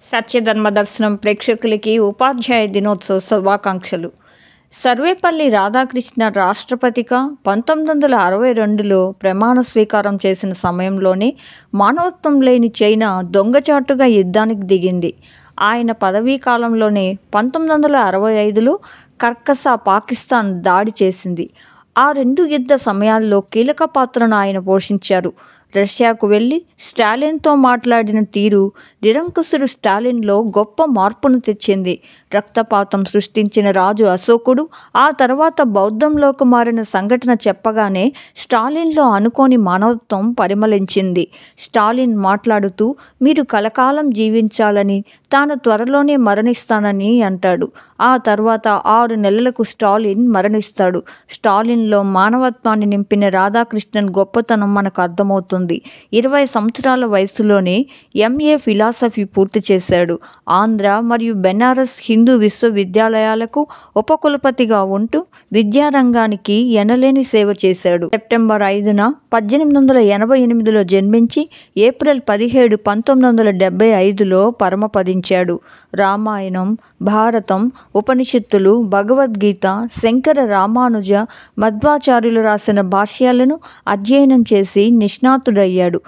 సత్యధర్మ దర్శనం ప్రేక్షకులకి ఉపాధ్యాయ దినోత్సవ శుభాకాంక్షలు. సర్వేపల్లి రాధాకృష్ణ రాష్ట్రపతిగా 1962లో ప్రమాణ స్వీకారం చేసిన సమయంలోనే మానవత్వం లేని చైనా దొంగచాటుగా యుద్ధానికి దిగింది. ఆయన పదవీ కాలంలోనే 1965లో కర్కస పాకిస్తాన్ దాడి చేసింది. ఆ రెండు యుద్ధ సమయాల్లో కీలక పాత్రను ఆయన పోషించారు. రష్యాకు వెళ్లి స్టాలిన్తో మాట్లాడిన తీరు నిరంకుశుడు స్టాలిన్లో గొప్ప మార్పును తెచ్చింది. రక్తపాతం సృష్టించిన రాజు అశోకుడు ఆ తర్వాత బౌద్ధంలోకి మారిన సంఘటన చెప్పగానే స్టాలిన్లో అనుకోని మానవత్వం పరిమళించింది. స్టాలిన్ మాట్లాడుతూ మీరు కలకాలం జీవించాలని, తాను త్వరలోనే మరణిస్తానని అంటాడు. ఆ తర్వాత 6 నెలలకు స్టాలిన్ మరణిస్తాడు. స్టాలిన్లో మానవత్వాన్ని నింపిన రాధాకృష్ణన్ గొప్పతనం మనకు అర్థమవుతుంది. 20 సంవత్సరాల వయసులోనే ఎంఏ ఫిలాసఫీ పూర్తి చేశాడు. ఆంధ్ర మరియు బెనారస్ హిందూ విశ్వవిద్యాలయాలకు ఉపకులపతిగా ఉంటూ విద్యారంగానికి ఎనలేని సేవ చేశాడు. సెప్టెంబర్ 5న 1888లో జన్మించి ఏప్రిల్ 17, 1975లో పరమపదించాడు. రామాయణం, భారతం, ఉపనిషత్తులు, భగవద్గీత, శంకర, రామానుజ, మధ్వాచార్యులు రాసిన భాష్యాలను అధ్యయనం చేసి నిష్ణాతుడయ్యాడు.